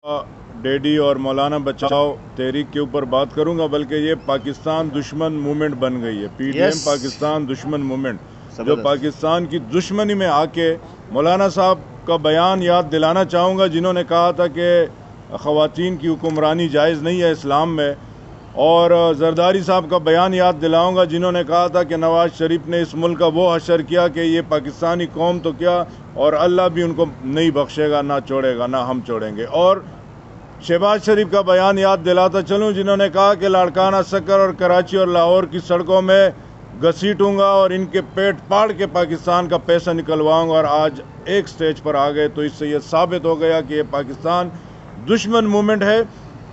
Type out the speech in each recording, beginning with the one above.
Daddy और मौलाना बचाओ तहरीक के ऊपर बात करूंगा, बल्कि ये पाकिस्तान दुश्मन मूवमेंट बन गई है। पीडीएम पाकिस्तान दुश्मन मूवमेंट, जो पाकिस्तान की दुश्मनी में आके मौलाना साहब का बयान याद दिलाना चाहूँगा, जिन्होंने कहा था कि ख़वातीन की हुक्मरानी जायज़ नहीं है इस्लाम में। और जरदारी साहब का बयान याद दिलाऊंगा, जिन्होंने कहा था कि नवाज शरीफ ने इस मुल्क का वो हशर किया कि ये पाकिस्तानी कौम तो क्या, और अल्लाह भी उनको नहीं बख्शेगा, ना छोड़ेगा, ना हम छोड़ेंगे। और शहबाज शरीफ का बयान याद दिलाता चलूँ, जिन्होंने कहा कि लाड़काना सक्कर और कराची और लाहौर की सड़कों में घसीटूंगा और इनके पेट फाड़ के पाकिस्तान का पैसा निकलवाऊंगा। और आज एक स्टेज पर आ गए, तो इससे यह साबित हो गया कि ये पाकिस्तान दुश्मन मूवमेंट है।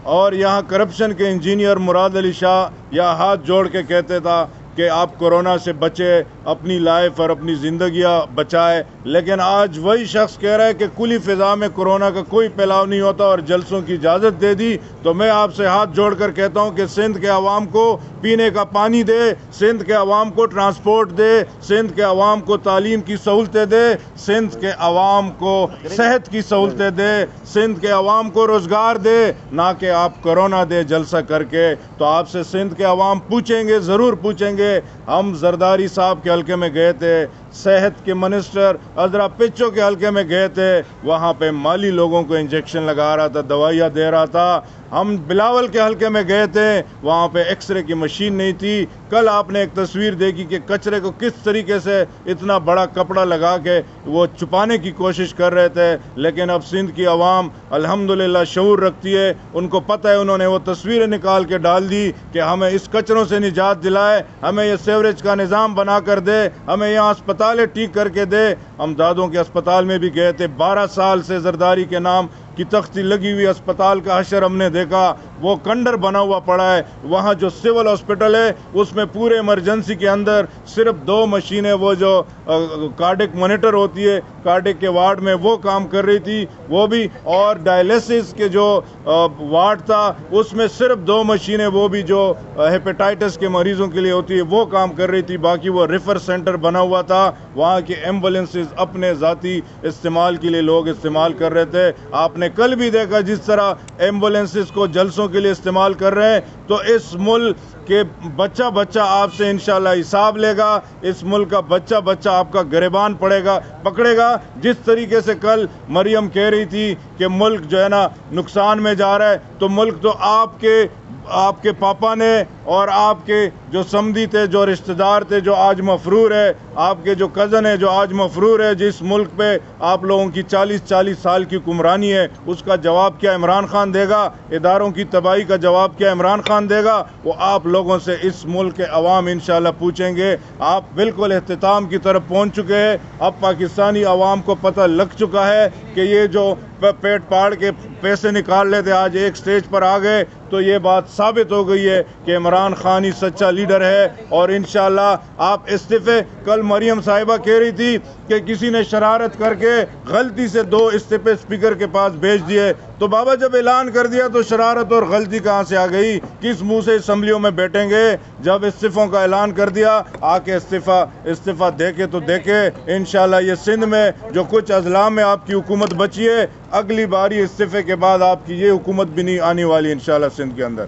और यहाँ करप्शन के इंजीनियर मुराद अली शाह या हाथ जोड़ के कहते था कि आप कोरोना से बचे, अपनी लाइफ और अपनी ज़िंदगियाँ बचाए, लेकिन आज वही शख्स कह रहा है कि खुली फ़िज़ा में कोरोना का कोई फैलाव नहीं होता और जलसों की इजाज़त दे दी। तो मैं आपसे हाथ जोड़कर कहता हूँ कि सिंध के अवाम को पीने का पानी दे, सिंध के अवाम को ट्रांसपोर्ट दे, सिंध के अवाम को तालीम की सहूलतें दे, सिंध के अवाम को सेहत की सहूलतें दे, सिंध के अवाम को रोज़गार दे, ना कि आप कोरोना दे जलसा करके। तो आपसे सिंध के अवाम पूछेंगे, ज़रूर पूछेंगे। हम जरदारी साहब के हल्के में गए थे, सेहत के मिनिस्टर अजरा पिच्चो के हल्के में गए थे, वहाँ पे माली लोगों को इंजेक्शन लगा रहा था, दवाइयाँ दे रहा था। हम बिलावल के हल्के में गए थे, वहाँ पे एक्सरे की मशीन नहीं थी। कल आपने एक तस्वीर देखी कि कचरे को किस तरीके से इतना बड़ा कपड़ा लगा के वो छुपाने की कोशिश कर रहे थे। लेकिन अब सिंध की आवाम अल्हम्दुलिल्लाह शऊर रखती है, उनको पता है, उन्होंने वो तस्वीरें निकाल के डाल दी कि हमें इस कचरों से निजात दिलाए, हमें ये सीवरेज का निज़ाम बना कर दे, हमें यहाँ अस्पतालें ठीक करके दे। हम दादों के अस्पताल में भी गए थे, 12 साल से जरदारी के नाम की तख्ती लगी हुई अस्पताल का हशर हमने देखा, वो खंडर बना हुआ पड़ा है। वहाँ जो सिविल हॉस्पिटल है उसमें पूरे इमरजेंसी के अंदर सिर्फ 2 मशीनें, वो जो कार्डिक मॉनिटर होती है कार्डिक के वार्ड में, वो काम कर रही थी, वो भी। और डायलिसिस के जो वार्ड था उसमें सिर्फ 2 मशीनें, वो भी जो हेपेटाइटिस के मरीजों के लिए होती है, वो काम कर रही थी। बाकी वो रेफर सेंटर बना हुआ था, वहाँ की एम्बुलेंसेज अपने ज़ाती इस्तेमाल के लिए लोग इस्तेमाल कर रहे थे। आपने कल भी देखा जिस तरह एम्बुलेंसेज को जलसों के लिए इस्तेमाल कर रहे हैं। तो इस मुल्क के बच्चा बच्चा आपसे इंशाल्लाह हिसाब लेगा, इस मुल्क का बच्चा बच्चा आपका गिरबान पकड़ेगा। जिस तरीके से कल मरियम कह रही थी कि मुल्क जो है ना नुकसान में जा रहा है, तो मुल्क तो आपके पापा ने और आपके जो समधी थे, जो रिश्तेदार थे, जो आज मफरूर है, आपके जो कज़न है जो आज मफरूर है, जिस मुल्क पे आप लोगों की 40 साल की हुक्मरानी है, उसका जवाब क्या इमरान खान देगा? इदारों की तबाही का जवाब क्या इमरान खान देगा? वो आप लोगों से इस मुल्क के अवाम इंशाल्लाह पूछेंगे। आप बिल्कुल इख्तिताम की तरफ पहुँच चुके हैं। अब पाकिस्तानी अवाम को पता लग चुका है कि ये जो पेट फाड़ के पैसे निकाल लेते आज एक स्टेज पर आ गए, तो ये बात साबित हो गई है कि इमरान खान ही सच्चा लीडर है। और इंशाल्लाह आप इस्तीफे, कल मरियम साहिबा कह रही थी कि किसी ने शरारत करके गलती से 2 इस्तीफे स्पीकर के पास भेज दिए। तो बाबा जब ऐलान कर दिया तो शरारत और गलती कहाँ से आ गई? किस मुंह से असम्बलियों में बैठेंगे? जब इस्तीफों का ऐलान कर दिया, आके इस्तीफा देके तो देके। इंशाल्लाह ये सिंध में जो कुछ अजला में आपकी हुकूमत बची है, अगली बारी इस्तीफे के बाद आपकी ये हुकूमत भी नहीं आने वाली इंशाल्लाह सिंध के अंदर।